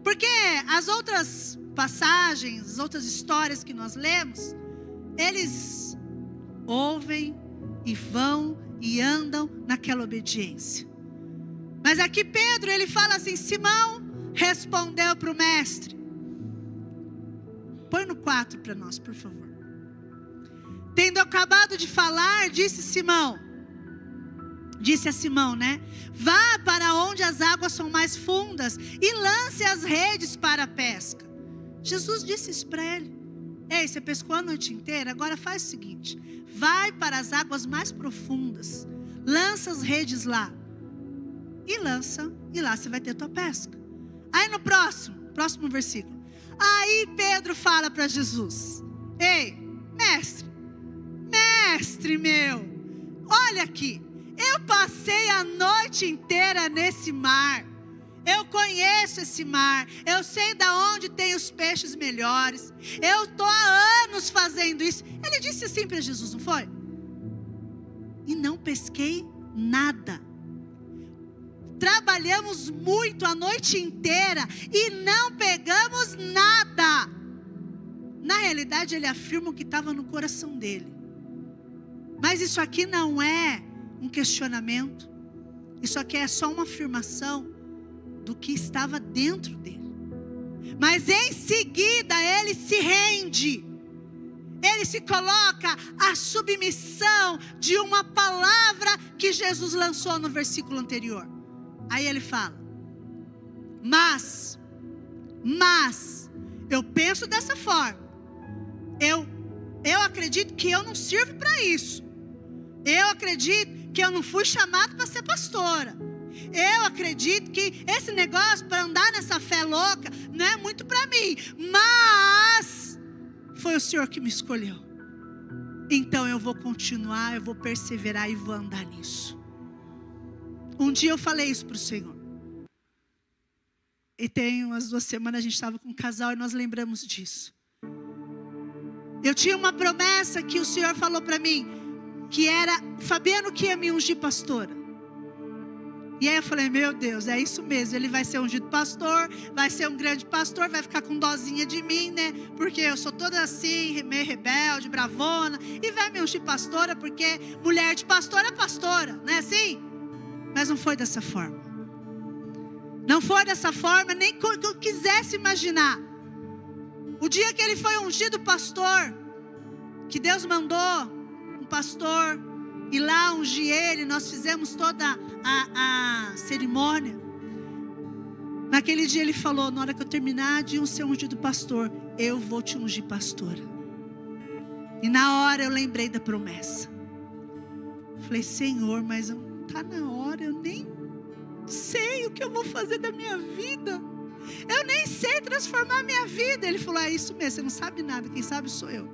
Porque as outras passagens, as outras histórias que nós lemos, eles ouvem e vão e andam naquela obediência. Mas aqui Pedro, ele fala assim: Simão respondeu para o mestre. Põe no 4 para nós, por favor. Tendo acabado de falar, disse a Simão, né? Vá para onde as águas são mais fundas e lance as redes para a pesca. Jesus disse isso para ele. Ei, você pescou a noite inteira? Agora faz o seguinte: vai para as águas mais profundas, lança as redes lá. E lança, e lá você vai ter tua pesca. Aí no próximo versículo. Aí Pedro fala para Jesus: ei, mestre meu, olha aqui, eu passei a noite inteira nesse mar. Eu conheço esse mar, eu sei de onde tem os peixes melhores. Eu estou há anos fazendo isso. Ele disse assim para Jesus, não foi? E não pesquei nada. trabalhamos muito a noite inteira e não pegamos nada. Na realidade, ele afirma o que estava no coração dele. Mas isso aqui não é um questionamento. Isso aqui é só uma afirmação do que estava dentro dele. Mas em seguida ele se rende. Ele se coloca à submissão de uma palavra que Jesus lançou no versículo anterior. Aí ele fala: mas, eu penso dessa forma. Eu acredito que eu não sirvo para isso. Eu acredito que eu não fui chamado para ser pastora. Eu acredito que esse negócio para andar nessa fé louca não é muito para mim. Mas foi o Senhor que me escolheu. Então eu vou continuar, eu vou perseverar e vou andar nisso. Um dia eu falei isso para o Senhor. E tem umas 2 semanas a gente estava com um casal e nós lembramos disso. Eu tinha uma promessa que o Senhor falou para mim, que era Fabiano que ia me ungir pastora. E aí eu falei: meu Deus, é isso mesmo, ele vai ser ungido pastor, vai ser um grande pastor, vai ficar com dozinha de mim, né? Porque eu sou toda assim, meio rebelde, bravona, e vai me ungir pastora, porque mulher de pastor é pastora, não é assim? Mas não foi dessa forma. Não foi dessa forma, nem que eu quisesse imaginar. O dia que ele foi ungido pastor, que Deus mandou um pastor ir lá ungir ele, nós fizemos toda a cerimônia. Naquele dia ele falou: na hora que eu terminar de ser ungido pastor, eu vou te ungir pastora. E na hora eu lembrei da promessa. Falei: Senhor, mas não está na hora, eu nem sei o que eu vou fazer da minha vida. Eu nem sei transformar a minha vida. Ele falou: é isso mesmo, você não sabe nada, quem sabe sou eu.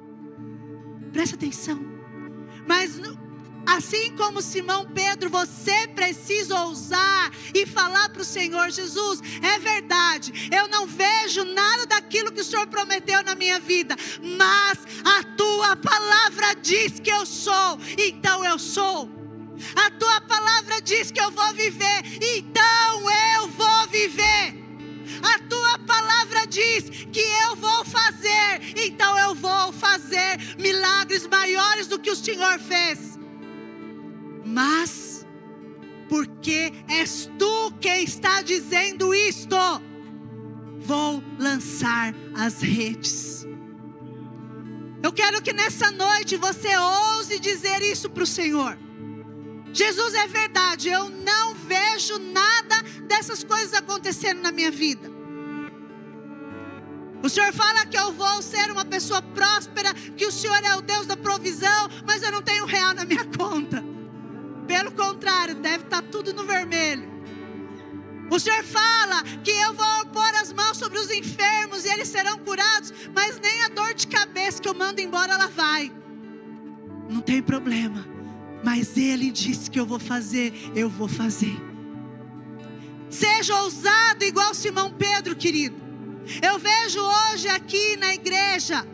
Presta atenção. Mas assim como Simão Pedro, você precisa ousar e falar para o Senhor: Jesus, é verdade, eu não vejo nada daquilo que o Senhor prometeu na minha vida, mas a tua palavra diz que eu sou, então eu sou. A tua palavra diz que eu vou viver, então eu vou viver. A tua palavra diz que eu vou fazer, então eu vou fazer milagres maiores do que o Senhor fez. Mas, porque és tu quem está dizendo isto, vou lançar as redes. Eu quero que nessa noite você ouse dizer isso para o Senhor. Jesus, é verdade, eu não vejo nada dessas coisas acontecendo na minha vida. O Senhor fala que eu vou ser uma pessoa próspera, que o Senhor é o Deus da provisão, mas eu não tenho real na minha conta. Pelo contrário, deve estar tudo no vermelho. O Senhor fala que eu vou pôr as mãos sobre os enfermos e eles serão curados, mas nem a dor de cabeça que eu mando embora ela vai. Não tem problema, mas Ele disse que eu vou fazer, eu vou fazer. Seja ousado igual Simão Pedro, querido. Eu vejo hoje aqui na igreja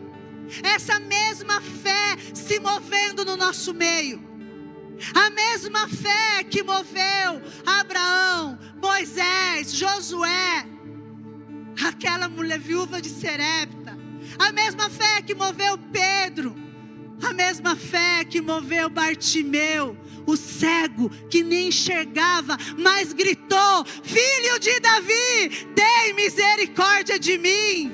essa mesma fé se movendo no nosso meio. A mesma fé que moveu Abraão, Moisés, Josué, aquela mulher viúva de Serepta. A mesma fé que moveu Pedro. A mesma fé que moveu Bartimeu, o cego que nem enxergava, mas gritou: Filho de Davi, tem misericórdia de mim.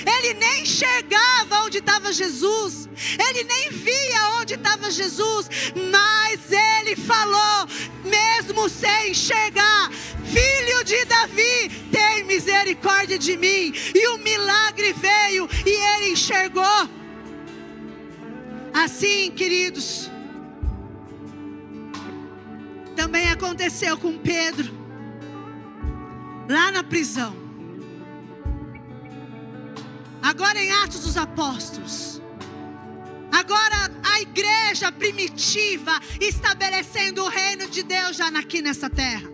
Ele nem enxergava onde estava Jesus, ele nem via onde estava Jesus, mas ele falou, mesmo sem enxergar: Filho de Davi, tem misericórdia de mim. E o milagre veio e ele enxergou. Assim, queridos, também aconteceu com Pedro, lá na prisão. Agora em Atos dos Apóstolos. Agora a igreja primitiva estabelecendo o reino de Deus já aqui nessa terra.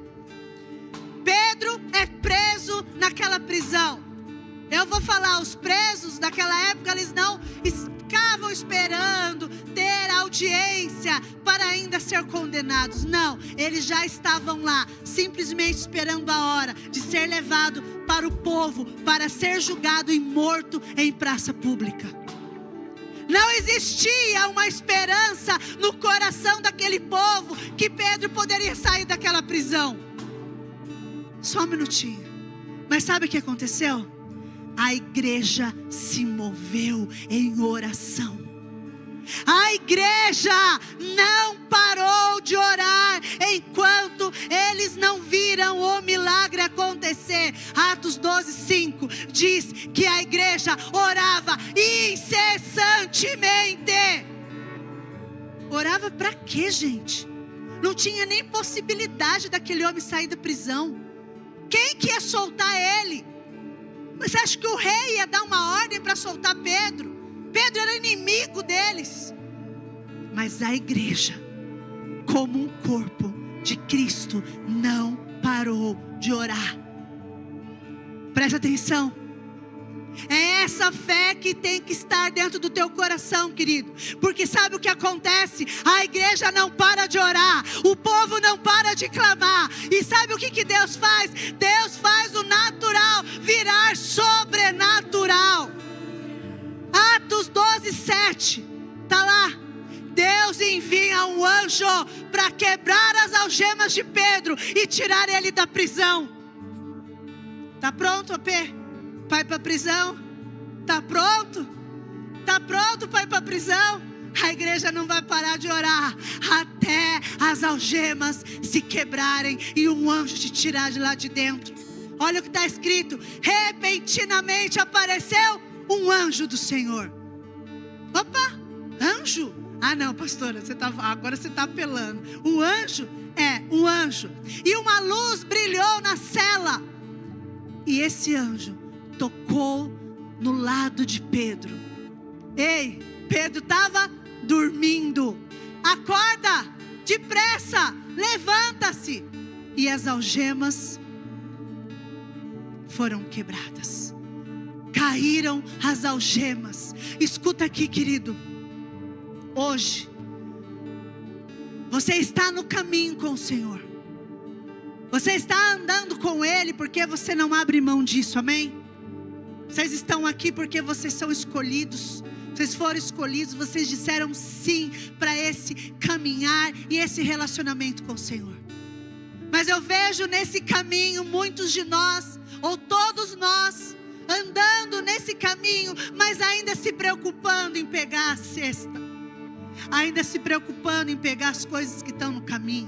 Pedro é preso naquela prisão. Eu vou falar, os presos daquela época, eles não ficavam esperando ter audiência para ainda ser condenados. Não, eles já estavam lá, simplesmente esperando a hora de ser levado para o povo, para ser julgado e morto em praça pública. Não existia uma esperança no coração daquele povo que Pedro poderia sair daquela prisão. Só um minutinho. Mas sabe o que aconteceu? A igreja se moveu em oração. A igreja não parou de orar enquanto eles não viram o milagre acontecer. Atos 12:5 diz que a igreja orava incessantemente. Orava para quê, gente? Não tinha nem possibilidade daquele homem sair da prisão. Quem que ia soltar ele? Você acha que o rei ia dar uma ordem para soltar Pedro? Pedro era inimigo deles. Mas a igreja, como um corpo de Cristo, não parou de orar. Presta atenção. É essa fé que tem que estar dentro do teu coração, querido. Porque sabe o que acontece? A igreja não para de orar, o povo não para de clamar. E sabe o que Deus faz? Deus faz o natural virar sobrenatural. Atos 12:7, está lá. Deus envia um anjo para quebrar as algemas de Pedro e tirar ele da prisão. Está pronto, AP? Pai para a prisão? Está pronto? Está pronto para ir para a prisão? A igreja não vai parar de orar até as algemas se quebrarem e um anjo te tirar de lá de dentro. Olha o que está escrito: repentinamente apareceu um anjo do Senhor. Opa, anjo? Ah não, pastora, agora você está apelando. O anjo é um anjo. E uma luz brilhou na cela. E esse anjo tocou no lado de Pedro. Ei, Pedro estava dormindo. Acorda, depressa, levanta-se. E as algemas foram quebradas. Caíram as algemas. Escuta aqui, querido. Hoje, você está no caminho com o Senhor. Você está andando com Ele porque você não abre mão disso, amém? Vocês estão aqui porque vocês são escolhidos. Vocês foram escolhidos, vocês disseram sim para esse caminhar e esse relacionamento com o Senhor. Mas eu vejo nesse caminho muitos de nós, ou todos nós, andando nesse caminho, mas ainda se preocupando em pegar a cesta. Ainda se preocupando em pegar as coisas que estão no caminho,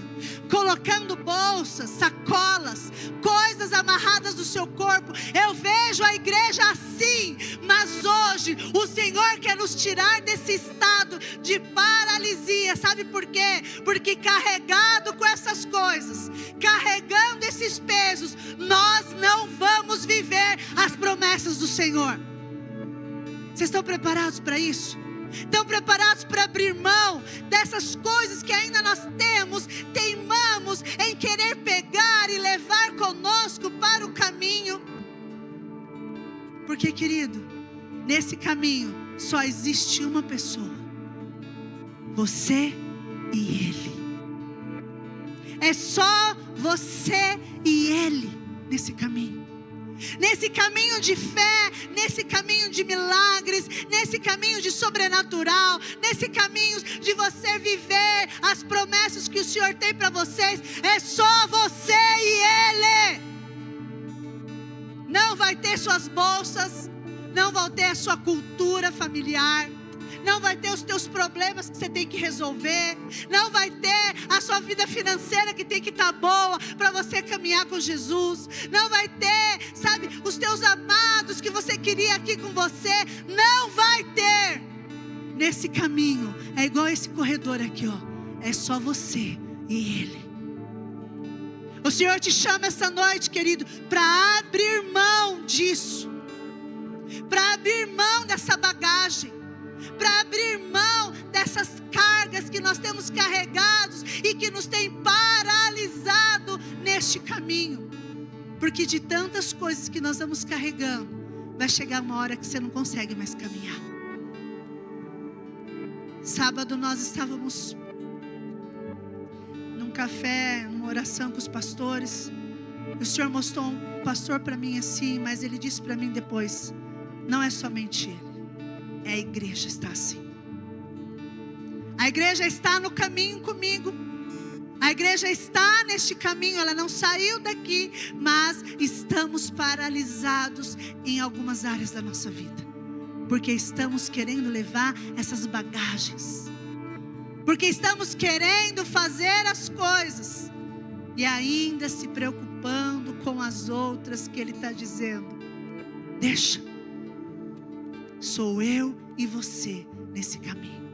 colocando bolsas, sacolas, coisas amarradas no seu corpo. Eu vejo a igreja assim, mas hoje o Senhor quer nos tirar desse estado de paralisia. Sabe por quê? Porque carregado com essas coisas, carregando esses pesos, nós não vamos viver as promessas do Senhor. Vocês estão preparados para isso? Estão preparados para abrir mão dessas coisas que ainda nós temos, teimamos em querer pegar e levar conosco para o caminho? Porque, querido, nesse caminho só existe uma pessoa: você e Ele. É só você e Ele nesse caminho. Nesse caminho de fé, nesse caminho de milagres, nesse caminho de sobrenatural, nesse caminho de você viver as promessas que o Senhor tem para vocês, é só você e Ele. Não vai ter suas bolsas, não vai ter a sua cultura familiar, não vai ter os teus problemas que você tem que resolver, não vai ter a sua vida financeira que tem que estar boa para você caminhar com Jesus, não vai ter, sabe, os teus amados que você queria aqui com você, não vai ter. Nesse caminho, é igual esse corredor aqui, ó, é só você e Ele. O Senhor te chama essa noite, querido, para abrir mão disso, para abrir mão dessa bagagem, para abrir mão dessas cargas que nós temos carregados e que nos tem paralisado neste caminho. Porque de tantas coisas que nós vamos carregando, vai chegar uma hora que você não consegue mais caminhar. Sábado nós estávamos num café, numa oração com os pastores. O Senhor mostrou um pastor para mim assim, mas ele disse para mim depois: não é somente ele, é a igreja está assim. A igreja está no caminho comigo. A igreja está neste caminho, ela não saiu daqui, mas estamos paralisados em algumas áreas da nossa vida, porque estamos querendo levar essas bagagens, porque estamos querendo fazer as coisas e ainda se preocupando com as outras, que Ele está dizendo: deixa, sou eu e você nesse caminho.